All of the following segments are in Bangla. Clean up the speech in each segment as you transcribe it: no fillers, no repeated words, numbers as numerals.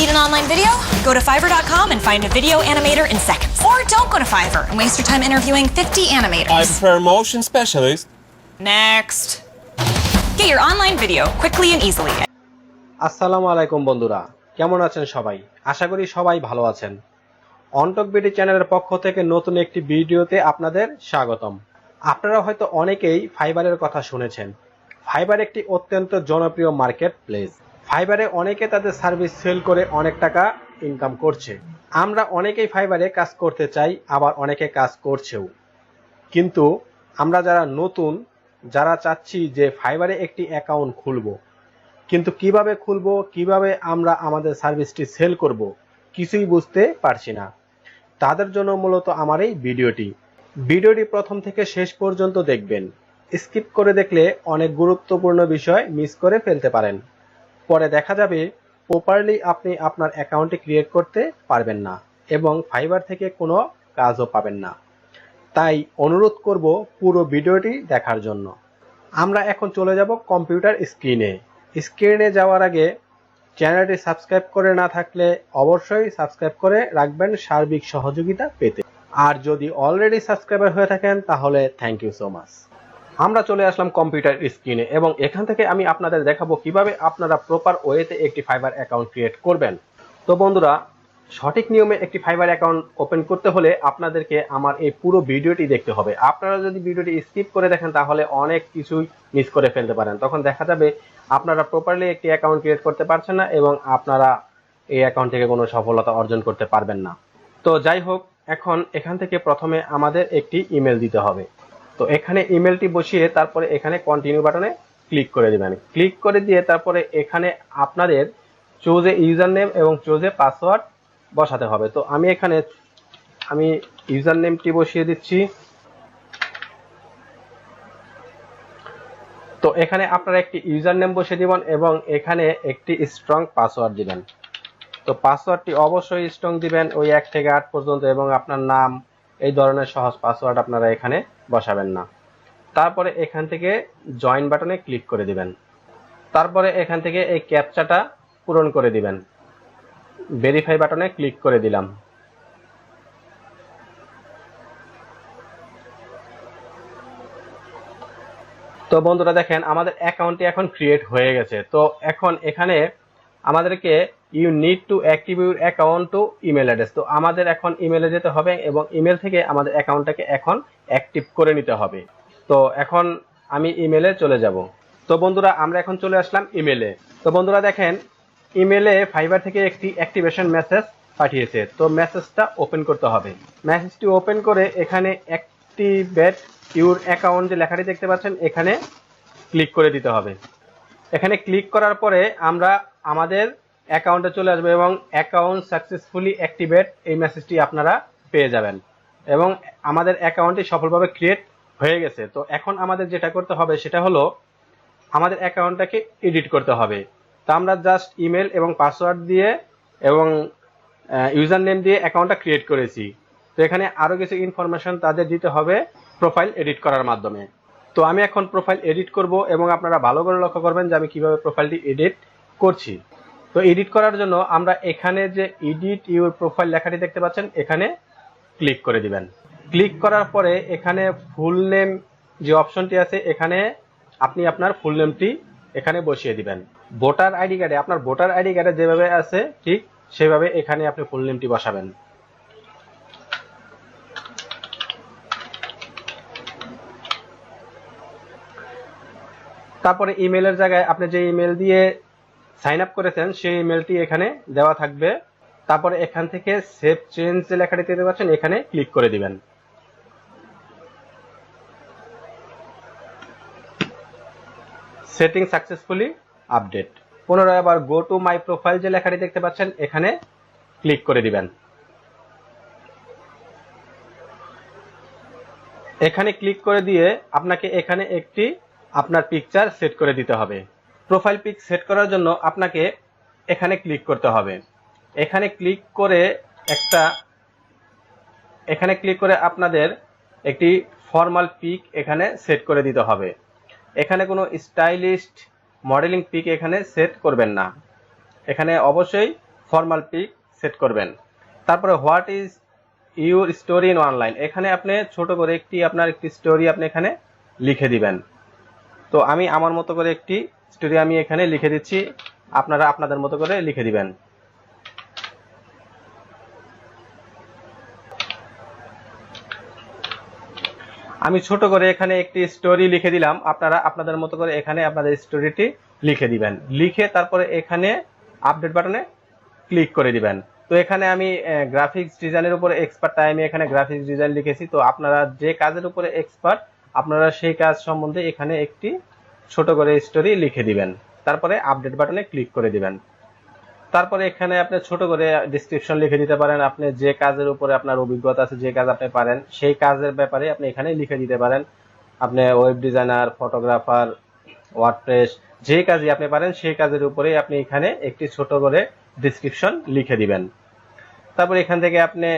Need an online video? Go to Fiverr.com and find a video animator in seconds. Or don't go to Fiverr and waste your time interviewing 50 animators. I prefer a motion specialist. Next. Get your online video quickly and easily. আসসালামু আলাইকুম বন্ধুরা, কেমন আছেন সবাই? আশা করি সবাই ভালো আছেন। অনটকবিডি চ্যানেলের পক্ষ থেকে নতুন একটি ভিডিওতে আপনাদের স্বাগতম। আপনারা হয়তো অনেকেই ফাইবারের কথা শুনেছেন। ফাইবার একটি অত্যন্ত জনপ্রিয় মার্কেট প্লেস। ফাইবারে অনেকে তাদের সার্ভিস সেল করে অনেক টাকা ইনকাম করছে। আমরা অনেকেই ফাইবারে কাজ করতে চাই, আবার অনেকে কাজ করছেও। কিন্তু আমরা যারা নতুন, যারা চাচ্ছি যে ফাইবারে একটি অ্যাকাউন্ট খুলবো, কিন্তু কিভাবে খুলবো, কিভাবে আমরা আমাদের সার্ভিসটি সেল করব, কিছুই বুঝতে পারছি না। তাদের জন্য মূলত আমার এই ভিডিওটি প্রথম থেকে শেষ পর্যন্ত দেখবেন। স্কিপ করে দেখলে অনেক গুরুত্বপূর্ণ বিষয় মিস করে ফেলতে পারেন। পরে দেখা যাবে প্রপারলি আপনি আপনার অ্যাকাউন্টটি ক্রিয়েট করতে পারবেন না এবং ফাইবার থেকে কোনো কাজও পাবেন না। তাই অনুরোধ করব পুরো ভিডিওটি দেখার জন্য। আমরা এখন চলে যাব কম্পিউটার স্ক্রিনে যাওয়ার আগে চ্যানেলটি সাবস্ক্রাইব করে না থাকলে অবশ্যই সাবস্ক্রাইব করে রাখবেন সার্বিক সহযোগিতা পেতে। আর যদি অলরেডি সাবস্ক্রাইবার হয়ে থাকেন তাহলে থ্যাংক ইউ সো মাচ। আমরা চলে আসলাম কম্পিউটার স্ক্রিনে এবং এখান থেকে আমি আপনাদের দেখাবো কিভাবে আপনারা প্রপার ওয়েতে একটি ফাইবার অ্যাকাউন্ট ক্রিয়েট করবেন। তো বন্ধুরা, সঠিক নিয়মে একটি ফাইবার অ্যাকাউন্ট ওপেন করতে হলে আপনাদেরকে আমার এই পুরো ভিডিওটি দেখতে হবে। আপনারা যদি ভিডিওটি স্কিপ করে দেখেন তাহলে অনেক কিছুই মিস করে ফেলতে পারেন। তখন দেখা যাবে আপনারা প্রপারলি একটি অ্যাকাউন্ট ক্রিয়েট করতে পারছেন না এবং আপনারা এই অ্যাকাউন্ট থেকে কোনো সফলতা অর্জন করতে পারবেন না। তো যাই হোক, এখন এখান থেকে প্রথমে আমাদের একটি ইমেল দিতে হবে। তো এখানে ইমেলটি বসিয়ে তারপরে এখানে কন্টিনিউ বাটনে ক্লিক করে দিবেন। ক্লিক করে দিয়ে তারপরে এখানে আপনাদের চুজ এ ইউজার নেম এবং চুজ এ পাসওয়ার্ড বসাতে হবে। তো আমি এখানে ইউজার নেমটি বসিয়ে দিচ্ছি। তো এখানে আপনারা একটি ইউজার নেম বসিয়ে দিবেন এবং এখানে একটি স্ট্রং পাসওয়ার্ড দিবেন। তো পাসওয়ার্ডটি অবশ্যই স্ট্রং দিবেন, ওই 1 থেকে 8 পর্যন্ত, এবং আপনার নাম, এই ধরনের সহজ পাসওয়ার্ড আপনারা এখানে বসাবেন না। তারপরে এখান থেকে জয়েন বাটনে ক্লিক করে দিবেন। তারপরে এখান থেকে এই ক্যাপচাটা পূরণ করে দিবেন। ভেরিফাই বাটনে ক্লিক করে দিলাম। তো বন্ধুরা দেখেন আমাদের অ্যাকাউন্টটি এখন ক্রিয়েট হয়ে গেছে। তো এখন এখানে আমাদেরকে you need to active your account to email address. তো আমাদের এখন ইমেলে যেতে হবে এবং ইমেল থেকে আমাদের অ্যাকাউন্টটাকে এখন অ্যাক্টিভ করে নিতে হবে। তো এখন আমি ইমেলে চলে যাব। তো বন্ধুরা আমরা এখন চলে আসলাম ইমেলে। তো বন্ধুরা দেখেন ইমেলে ফাইবার থেকে একটি অ্যাক্টিভেশন মেসেজ পাঠিয়েছে। তো মেসেজটা ওপেন করতে হবে। মেসেজটি ওপেন করে এখানে অ্যাক্টিভেট ইউর অ্যাকাউন্ট যে লেখাটি দেখতে পাচ্ছেন এখানে ক্লিক করে দিতে হবে। এখানে ক্লিক করার পরে আমরা আমাদের অ্যাকাউন্টে চলে আসবো এবং অ্যাকাউন্ট সাকসেসফুলি অ্যাক্টিভেট এই মেসেজটি আপনারা পেয়ে যাবেন এবং আমাদের অ্যাকাউন্টটি সফলভাবে ক্রিয়েট হয়ে গেছে। তো এখন আমাদের যেটা করতে হবে সেটা হলো আমাদের অ্যাকাউন্টটাকে এডিট করতে হবে। তো আমরা জাস্ট ইমেল এবং পাসওয়ার্ড দিয়ে এবং ইউজার নেম দিয়ে অ্যাকাউন্টটা ক্রিয়েট করেছি। তো এখানে আরও কিছু ইনফরমেশন তাদের দিতে হবে প্রোফাইল এডিট করার মাধ্যমে। তো আমি এখন প্রোফাইল এডিট করব এবং আপনারা ভালো করে লক্ষ্য করবেন যে আমি কিভাবে প্রোফাইলটি এডিট করছি। তো এডিট করার জন্য আমরা এখানে যে এডিট ইউর প্রোফাইল লেখাটি দেখতে পাচ্ছেন এখানে ক্লিক করে দিবেন। ক্লিক করার পরে এখানে ফুল নেম যে অপশনটি আছে এখানে আপনি আপনার ফুল নেমটি এখানে বসিয়ে দিবেন। ভোটার আইডি কার্ডে আপনার ভোটার আইডি কার্ডে যেভাবে আছে ঠিক সেভাবে এখানে আপনি ফুল নেমটি বসাবেন। তারপরে ইমেলের জায়গায় আপনি যে ইমেল দিয়ে সাইন আপ করেছেন সেই ইমেলটি এখানে দেওয়া থাকবে। তারপরে এখান থেকে সেভ চেঞ্জ যে লেখাটি দেখতে পাচ্ছেন এখানে ক্লিক করে দিবেন। Setting successfully update. পুনরায় আবার গো টু মাই প্রোফাইল যে লেখাটি দেখতে পাচ্ছেন এখানে ক্লিক করে দিবেন। এখানে ক্লিক করে দিয়ে আপনাকে এখানে একটি আপনার পিকচার সেট করে দিতে হবে। প্রোফাইল পিক সেট করার জন্য আপনাকে এখানে ক্লিক করতে হবে। এখানে ক্লিক করে আপনাদের একটি ফর্মাল পিক এখানে সেট করে দিতে হবে। এখানে কোনো স্টাইলিস্ট মডেলিং পিক এখানে সেট করবেন না। এখানে অবশ্যই ফর্মাল পিক সেট করবেন। তারপরে what is your story in online, এখানে আপনি ছোট করে আপনার একটি স্টোরি আপনি এখানে লিখে দিবেন। তো আমি আমার মতো করে একটি স্টোরি আমি এখানে লিখে দিচ্ছি, আপনারা আপনাদের মতো করে লিখে দিবেন। আমি ছোট করে এখানে একটি স্টোরি লিখে দিলাম, আপনারা আপনাদের মতো করে এখানে আপনাদের স্টোরিটি লিখে দিবেন। লিখে তারপরে এখানে আপডেট বাটনে ক্লিক করে দিবেন। তো এখানে আমি গ্রাফিক্স ডিজাইনের উপরে এক্সপার্ট, তাই আমি এখানে গ্রাফিক্স ডিজাইন লিখেছি। তো আপনারা যে কাজের উপরে এক্সপার্ট আপনারা সেই কাজ সম্বন্ধে এখানে একটি ছোট করে স্টোরি লিখে দিবেন, তারপরে আপডেট বাটনে ক্লিক করে দিবেন। তারপরে এখানে আপনি ছোট করে ডেসক্রিপশন লিখে দিতে পারেন, আপনি যে কাজের উপরে আপনার অভিজ্ঞতা আছে, যে কাজ আপনি পারেন সেই কাজের ব্যাপারে আপনি এখানে লিখে দিতে পারেন। আপনি ওয়েব ডিজাইনার, ফটোগ্রাফার, ওয়ার্ডপ্রেস, যে কাজই আপনি পারেন সেই কাজের উপরেই আপনি এখানে একটি ছোট করে ডেসক্রিপশন লিখে দিবেন। তারপর এখান থেকে আপনি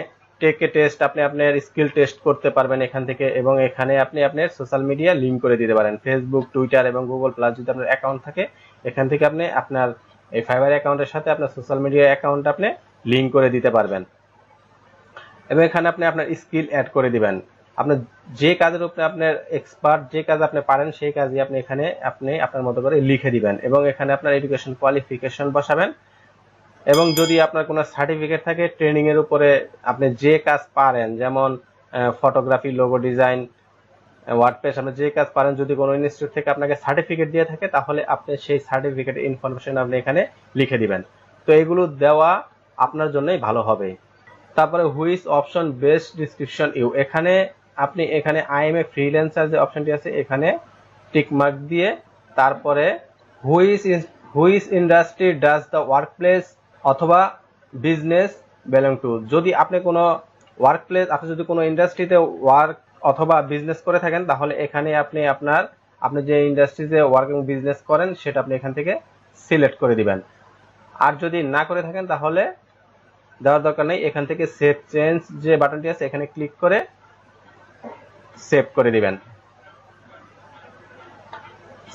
টেক টেস্ট, আপনি আপনার স্কিল টেস্ট করতে পারবেন এখান থেকে, এবং এখানে আপনি আপনার সোশ্যাল মিডিয়া লিঙ্ক করে দিতে পারেন। ফেসবুক, টুইটার এবং গুগল প্লাস যদি আপনার অ্যাকাউন্ট থাকে, এখান থেকে আপনি আপনার এই ফাইবার অ্যাকাউন্টের সাথে আপনার সোশ্যাল মিডিয়া অ্যাকাউন্ট আপনি লিঙ্ক করে দিতে পারবেন। এবং এখানে আপনি আপনার স্কিল অ্যাড করে দিবেন। আপনার যে কাজের উপরে আপনার এক্সপার্ট, যে কাজ আপনি পারেন সেই কাজই আপনি এখানে আপনার মতো করে লিখে দিবেন। এবং এখানে আপনার এডুকেশন কোয়ালিফিকেশন বসাবেন। এবং যদি আপনার কোনো সার্টিফিকেট থাকে ট্রেনিং এর উপরে আপনি যে কাজ পারেন, যেমন ফটোগ্রাফি, লোগো ডিজাইন, ওয়ার্ডপ্রেস, আপনি যে কাজ পারেন, যদি কোনো ইনস্টিটিউট থেকে আপনাকে সার্টিফিকেট দিয়ে থাকে তাহলে আপনি সেই সার্টিফিকেট ইনফরমেশন আপনি এখানে লিখে দিবেন। তো এগুলো দেওয়া আপনার জন্যই ভালো হবে। তারপরে which option best description you, এখানে আপনি এখানে আই এম এ ফ্রিল্যান্সার যে অপশনটি আছে এখানে টিক মার্ক দিয়ে তারপরে which industry does the workplace অথবা বিজনেস বিলং টু, যদি আপনি কোনো ওয়ার্কপ্লেস, আপনি যদি কোনো ইন্ডাস্ট্রিতে ওয়ার্ক অথবা বিজনেস করে থাকেন তাহলে এখানে আপনি যে ইন্ডাস্ট্রিতে ওয়ার্ক এবং বিজনেস করেন সেটা আপনি এখান থেকে সিলেক্ট করে দিবেন। আর যদি না করে থাকেন তাহলে দেওয়ার দরকার নেই, এখান থেকে সেভ চেঞ্জ যে বাটনটি আছে এখানে ক্লিক করে সেভ করে দিবেন,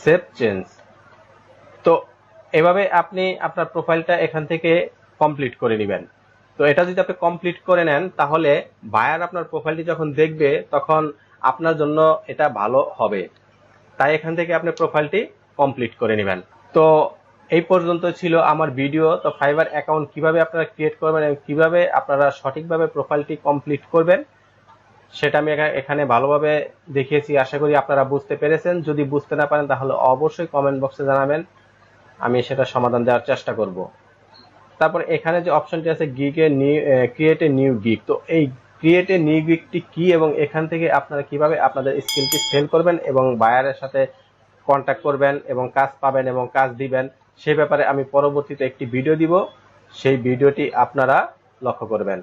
সেভ চেঞ্জ। তো এভাবে আপনি আপনার প্রোফাইলটা এখান থেকে কমপ্লিট করে নেবেন। তো এটা যদি আপনি কমপ্লিট করে নেন তাহলে বায়ার আপনার প্রোফাইলটি যখন দেখবে তখন আপনার জন্য এটা ভালো হবে। তাই এখান থেকে আপনি প্রোফাইলটি কমপ্লিট করে নেবেন। তো এই পর্যন্ত ছিল আমার ভিডিও। তো ফাইবার অ্যাকাউন্ট কিভাবে আপনারা ক্রিয়েট করবেন এবং কিভাবে আপনারা সঠিকভাবে প্রোফাইলটি কমপ্লিট করবেন সেটা আমি এখানে ভালোভাবে দেখিয়েছি। আশা করি আপনারা বুঝতে পেরেছেন। যদি বুঝতে না পারেন তাহলে অবশ্যই কমেন্ট বক্সে জানাবেন, আমি সেটা সমাধান দেওয়ার চেষ্টা করব। তারপর এখানে যে অপশনটি আছে ক্রিয়েট এ নিউ গিগ, তো এই ক্রিয়েট এ নিউ গিগটি কি এবং এখান থেকে আপনারা কিভাবে আপনাদের স্কিলটি সেল করবেন এবং বায়ারের সাথে কন্ট্যাক্ট করবেন এবং কাজ পাবেন এবং কাজ দিবেন সেই ব্যাপারে আমি পরবর্তীতে একটি ভিডিও দিব, সেই ভিডিওটি আপনারা লক্ষ্য করবেন।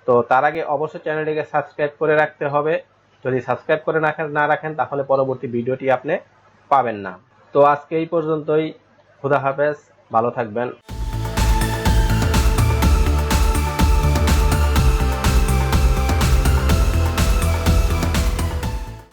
তো তার আগে অবশ্যই চ্যানেলটিকে সাবস্ক্রাইব করে রাখতে হবে, যদি সাবস্ক্রাইব করে না রাখেন তাহলে পরবর্তী ভিডিওটি আপনি পাবেন না। তো আজকে এই পর্যন্তই, খুদা হাফেজ, ভালো থাকবেন।